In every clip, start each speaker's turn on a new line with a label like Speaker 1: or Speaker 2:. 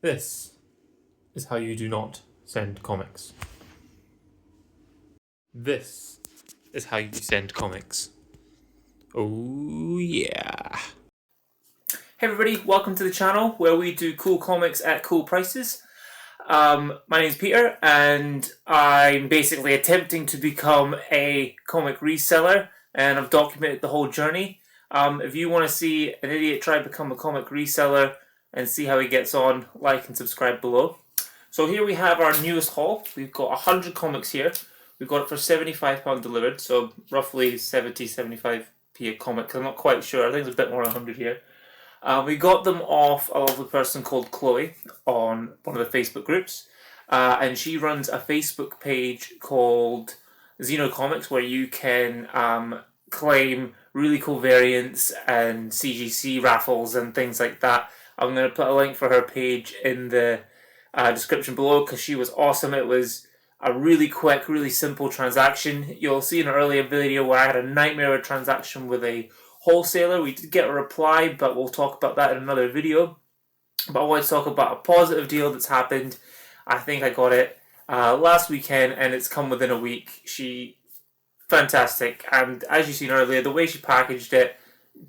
Speaker 1: This is how you do not send comics. This is how you send comics. Oh yeah. Hey everybody, welcome to the channel where we do cool comics at cool prices. My name's Peter and I'm basically attempting to become a comic reseller and I've documented the whole journey. If you want to see an idiot try to become a comic reseller and see how he gets on, like and subscribe below. So here we have our newest haul. We've got 100 comics here. We've got it for £75 delivered, so roughly 75p a comic. I'm not quite sure. I think it's a bit more than 100 here. We got them off a lovely person called Chloe on one of the Facebook groups. And she runs a Facebook page called Xeno Comics where you can claim really cool variants and CGC raffles and things like that. I'm going to put a link for her page in the description below because she was awesome. It was a really quick, really simple transaction. You'll see in an earlier video where I had a nightmare of a transaction with a wholesaler. We did get a reply, but we'll talk about that in another video. But I want to talk about a positive deal that's happened. I think I got it last weekend and it's come within a week. Fantastic. And as you've seen earlier, the way she packaged it,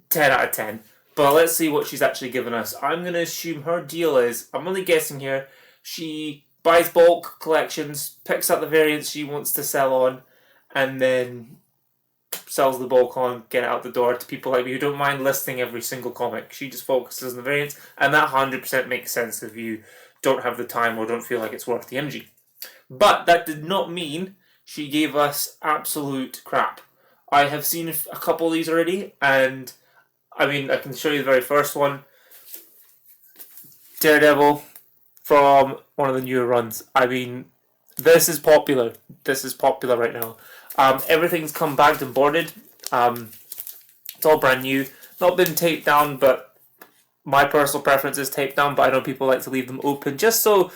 Speaker 1: 10 out of 10. But let's see what she's actually given us. I'm going to assume her deal is, I'm only guessing here, she buys bulk collections, picks up the variants she wants to sell on, and then sells the bulk on, get it out the door to people like me who don't mind listing every single comic. She just focuses on the variants, and that 100% makes sense if you don't have the time or don't feel like it's worth the energy. But that did not mean she gave us absolute crap. I have seen a couple of these already, and I mean, I can show you the very first one. Daredevil from one of the newer runs. I mean, this is popular. This is popular right now. Everything's come bagged and boarded. It's all brand new. Not been taped down, but my personal preference is taped down, but I know people like to leave them open just so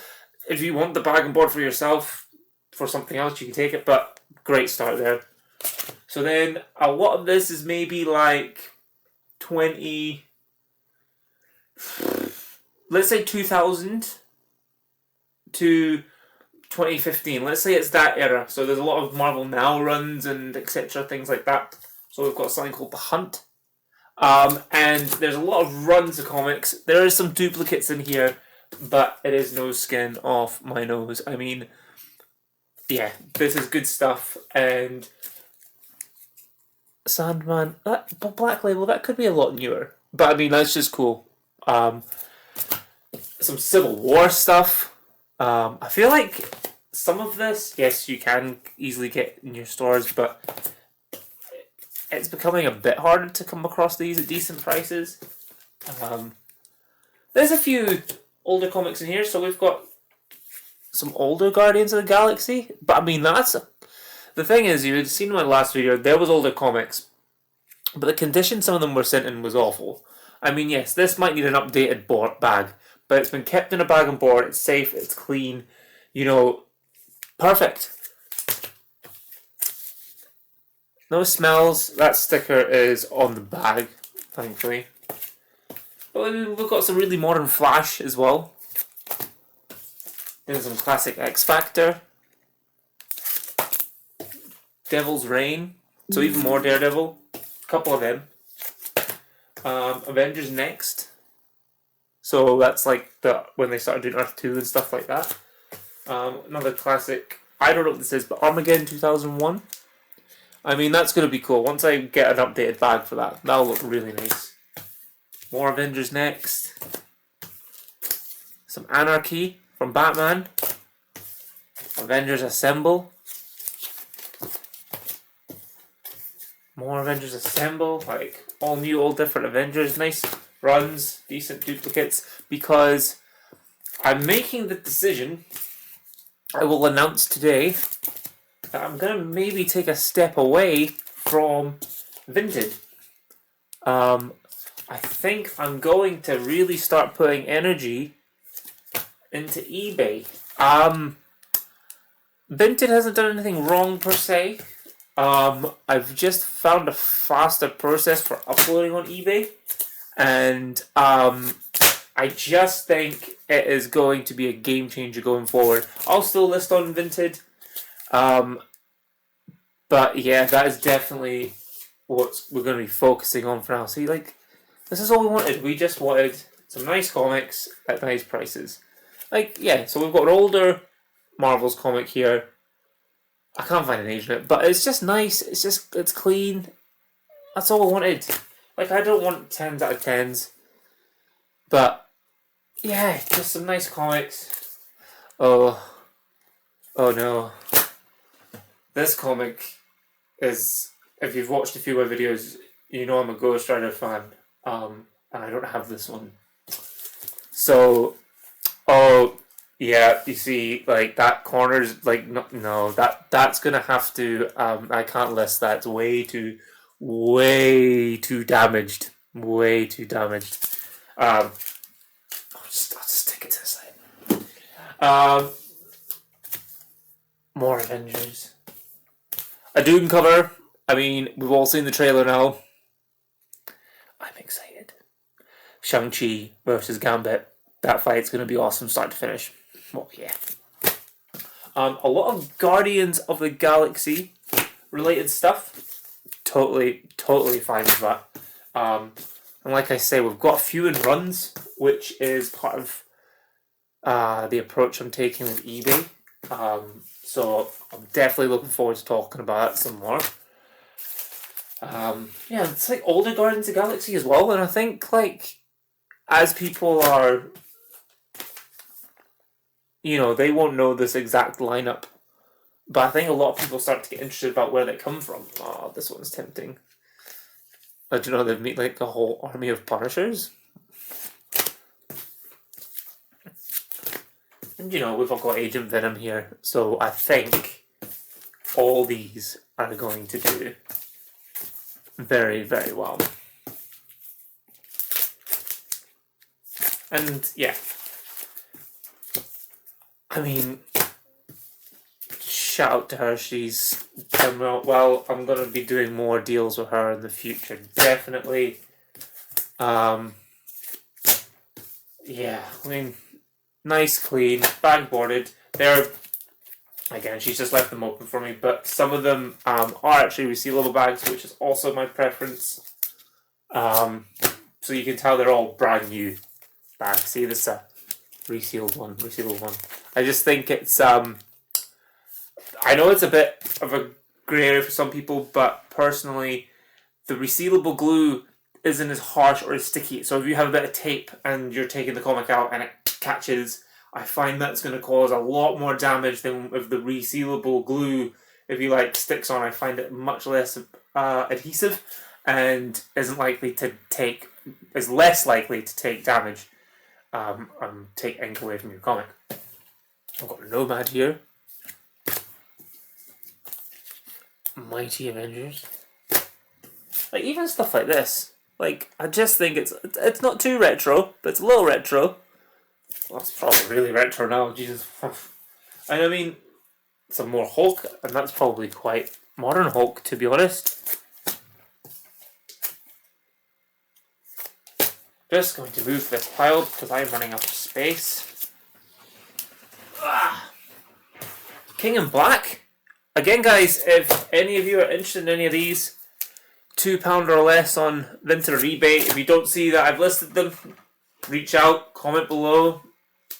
Speaker 1: if you want the bag and board for yourself, for something else, you can take it, but great start there. So then, a lot of this is maybe like 20... Let's say 2000 to 2015. Let's say it's that era. So there's a lot of Marvel Now runs and etc. things like that. So we've got something called The Hunt. And there's a lot of runs of comics. There are some duplicates in here, but it is no skin off my nose. I mean, yeah, this is good stuff. And Sandman, that Black Label, that could be a lot newer. But I mean, that's just cool. Some Civil War stuff. I feel like some of this, yes, you can easily get in your stores, but it's becoming a bit harder to come across these at decent prices. There's a few older comics in here, so we've got some older Guardians of the Galaxy, but I mean, the thing is, you've seen in my last video, there was older comics, but the condition some of them were sent in was awful. I mean, yes, this might need an updated bag, but it's been kept in a bag and board, it's safe, it's clean, you know, perfect. No smells, that sticker is on the bag, thankfully. But we've got some really modern Flash as well. There's some classic X Factor. Devil's Reign, so even more Daredevil. A couple of them. Avengers Next. So that's like when they started doing Earth 2 and stuff like that. Another classic, I don't know what this is, but Armageddon 2001. I mean, that's going to be cool. Once I get an updated bag for that, that'll look really nice. More Avengers Next. Some Anarchy from Batman. Avengers Assemble. More Avengers Assemble, like all new, all different Avengers. Nice runs, decent duplicates, because I'm making the decision, I will announce today, that I'm going to maybe take a step away from Vinted. I think I'm going to really start putting energy into eBay. Vinted hasn't done anything wrong per se. I've just found a faster process for uploading on eBay, and I just think it is going to be a game changer going forward. I'll still list on Vinted. But yeah, that is definitely what we're going to be focusing on for now. See, like, this is all we wanted. We just wanted some nice comics at nice prices. Like, yeah, so we've got an older Marvel's comic here. I can't find an age in it, but it's just nice. It's clean. That's all I wanted. Like, I don't want 10s out of 10s. But, yeah, just some nice comics. Oh no. This comic is, if you've watched a few of my videos, you know I'm a Ghost Rider fan. And I don't have this one. So, yeah, you see, like, that corner's, like, no, that's gonna have to, I can't list that. It's way too damaged. Way too damaged. I'll just take it to the side. More Avengers. A Doom cover. I mean, we've all seen the trailer now. I'm excited. Shang-Chi versus Gambit. That fight's going to be awesome start to finish. Well, yeah. A lot of Guardians of the Galaxy related stuff. Totally fine with that. And like I say, we've got a few in runs, which is part of the approach I'm taking with eBay. So I'm definitely looking forward to talking about it some more. Yeah, it's like older Guardians of the Galaxy as well, and I think, like, as people are, you know, they won't know this exact lineup, but I think a lot of people start to get interested about where they come from. Oh, this one's tempting. I don't know, they've made like a whole army of Punishers. And you know, we've all got Agent Venom here, so I think all these are going to do very, very well. And yeah, I mean, shout out to her. She's done well. I'm going to be doing more deals with her in the future, definitely. Yeah, I mean, nice, clean, bag boarded. They're, again, she's just left them open for me, but some of them are actually resealable bags, which is also my preference. So you can tell they're all brand new bags. See, this is a resealed one. I just think it's, I know it's a bit of a grey area for some people, but personally, the resealable glue isn't as harsh or as sticky. So if you have a bit of tape and you're taking the comic out and it catches, I find that's going to cause a lot more damage than if the resealable glue, if you like, sticks on. I find it much less adhesive and is less likely to take damage and take ink away from your comic. I've got Nomad here. Mighty Avengers. Like, even stuff like this. Like, I just think it's not too retro, but it's a little retro. Well, that's probably really retro now, Jesus. And I mean, some more Hulk, and that's probably quite modern Hulk, to be honest. Just going to move this pile because I'm running out of space. King in Black. Again, guys, if any of you are interested in any of these, £2 or less on Vinted or eBay. If you don't see that I've listed them, reach out, comment below,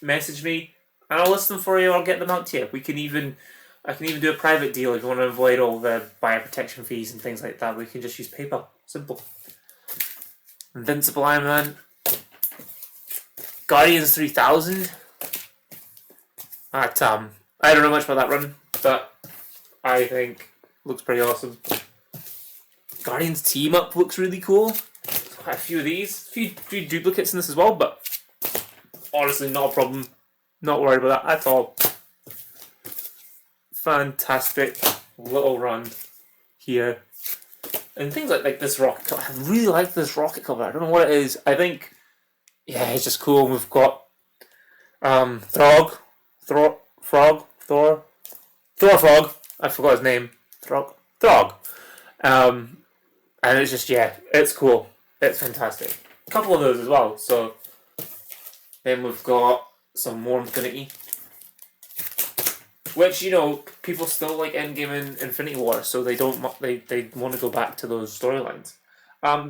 Speaker 1: message me, and I'll list them for you. I'll get them out to you. I can even do a private deal if you want to avoid all the buyer protection fees and things like that. We can just use PayPal. Simple. Invincible Iron Man. Guardians 3000. That I don't know much about that run, but I think looks pretty awesome. Guardians Team Up looks really cool. There's quite a few of these. A few duplicates in this as well, but honestly, not a problem. Not worried about that at all. Fantastic little run here. And things like this rocket cover. I really like this rocket cover. I don't know what it is. I think, yeah, it's just cool. We've got Thor Frog. I forgot his name. Throg. And it's just, yeah, it's cool. It's fantastic. A couple of those as well. So Then we've got some more Infinity, which, you know, people still like Endgame and Infinity War, so they want to go back to those storylines.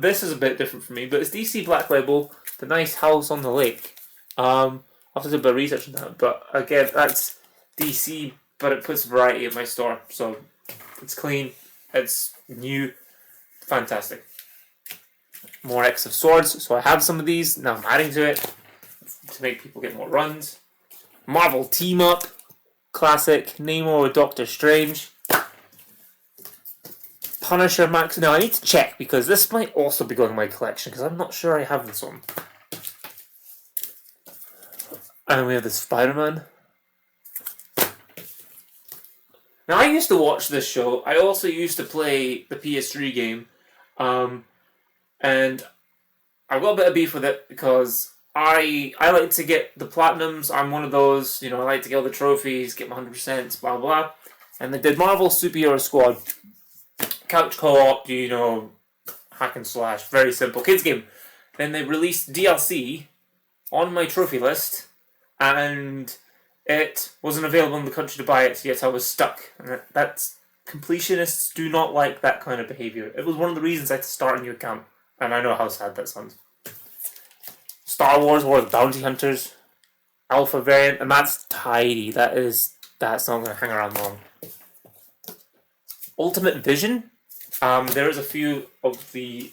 Speaker 1: This is a bit different for me, but it's DC Black Label, the nice house on the lake. I'll have to do a bit of research on that, but again, that's DC, but it puts variety in my store, so it's clean, it's new, fantastic. More X of Swords, so I have some of these, now I'm adding to it to make people get more runs. Marvel Team Up, classic, Namor with Doctor Strange. Punisher Max. Now I need to check because this might also be going in my collection because I'm not sure I have this one. And we have the Spider-Man. Now I used to watch this show. I also used to play the PS3 game. And I've got a bit of beef with it because I like to get the platinums. I'm one of those, you know, I like to get all the trophies, get my 100%, blah, blah. And they did Marvel Superhero Squad. Couch co-op, you know, hack and slash, very simple kids game. Then they released DLC on my trophy list, and it wasn't available in the country to buy it, yet I was stuck. And that's completionists do not like that kind of behavior. It was one of the reasons I had to start a new account, and I know how sad that sounds. Star Wars War of the Bounty Hunters, Alpha variant, and that's tidy. That's not going to hang around long. Ultimate Vision. There is a few of the.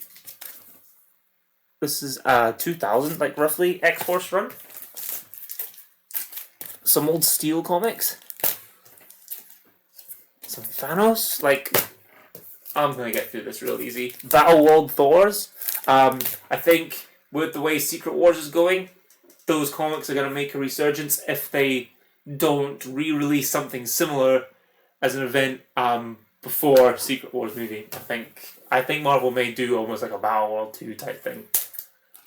Speaker 1: This is 2000, like roughly X-Force run. Some old Steel comics. Some Thanos. Like, I'm gonna get through this real easy. Battle World Thors. I think with the way Secret Wars is going, those comics are gonna make a resurgence if they don't re-release something similar as an event before Secret Wars movie. I think Marvel may do almost like a Battle World 2 type thing.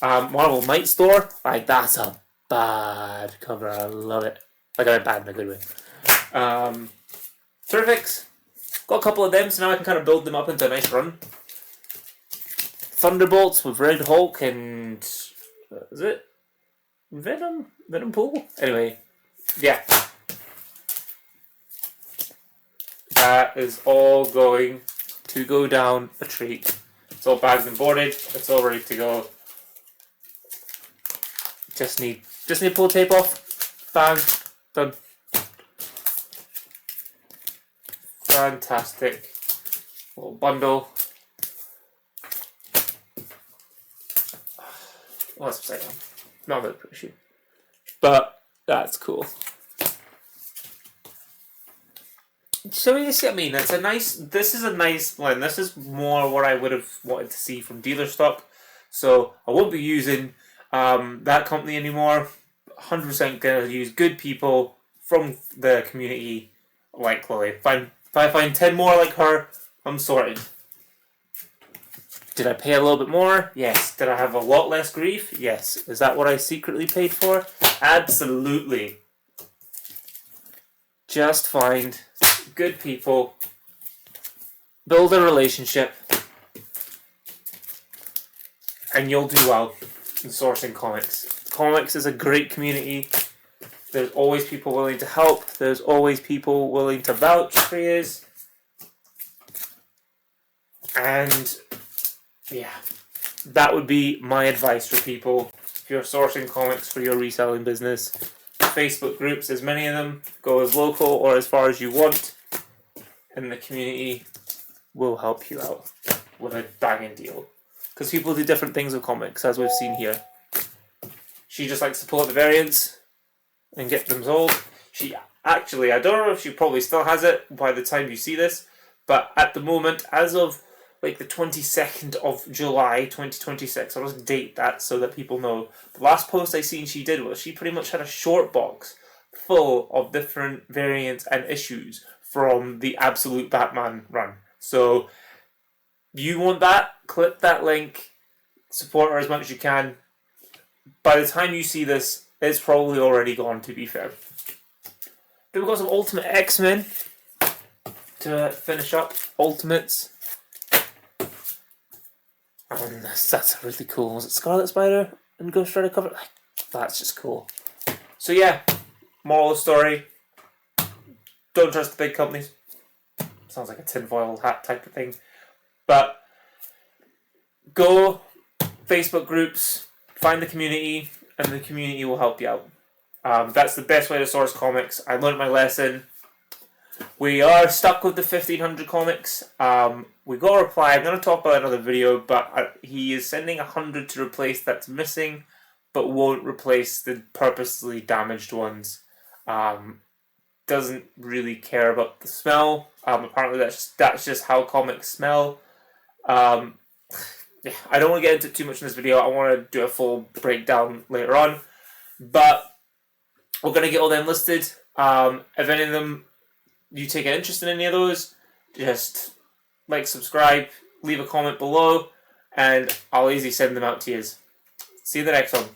Speaker 1: Marvel Night Store, like that's a bad cover. I love it. Like I bad in a good way. Cervix, got a couple of them, so now I can kind of build them up into a nice run. Thunderbolts with Red Hulk and is it Venom Pool? Anyway, yeah. That is all going to go down a treat. It's all bagged and boarded. It's all ready to go. Just need pull tape off. Bang, done. Fantastic little bundle. Oh, that's upside down. Not really pretty, but that's cool. So you see what I mean? This is a nice blend. This is more what I would have wanted to see from dealer stock. So I won't be using that company anymore. 100% gonna use good people from the community like Chloe. If I find 10 more like her, I'm sorted. Did I pay a little bit more? Yes. Did I have a lot less grief? Yes. Is that what I secretly paid for? Absolutely. Just find good people, build a relationship, and you'll do well in sourcing comics. Comics is a great community. There's always people willing to help. There's always people willing to vouch for you. And yeah, that would be my advice for people if you're sourcing comics for your reselling business. Facebook groups, there's many of them. Go as local or as far as you want, and the community will help you out with a banging deal. Because people do different things with comics, as we've seen here. She just likes to pull out the variants and get them sold. She actually, I don't know if she probably still has it by the time you see this, but at the moment, as of like the 22nd of July 2026, I'll just date that so that people know. The last post I seen she did was she pretty much had a short box full of different variants and issues from the Absolute Batman run. So you want that, click that link, support her as much as you can. By the time you see this, it's probably already gone, to be fair. Then we've got some Ultimate X-Men to finish up. Ultimates. And that's really cool. Was it Scarlet Spider and Ghost Rider cover? That's just cool. So yeah, moral of the story, don't trust the big companies. Sounds like a tinfoil hat type of thing. But go Facebook groups, find the community, and the community will help you out. That's the best way to source comics. I learned my lesson. We are stuck with the 1,500 comics. We got a reply. I'm going to talk about it in another video, but he is sending 100 to replace that's missing, but won't replace the purposely damaged ones. Doesn't really care about the smell. Apparently that's just how comics smell. Yeah, I don't want to get into it too much in this video. I want to do a full breakdown later on, but we're going to get all them listed. If any of them you take an interest in any of those, just like, subscribe, leave a comment below, and I'll easily send them out to you. See you in the next one.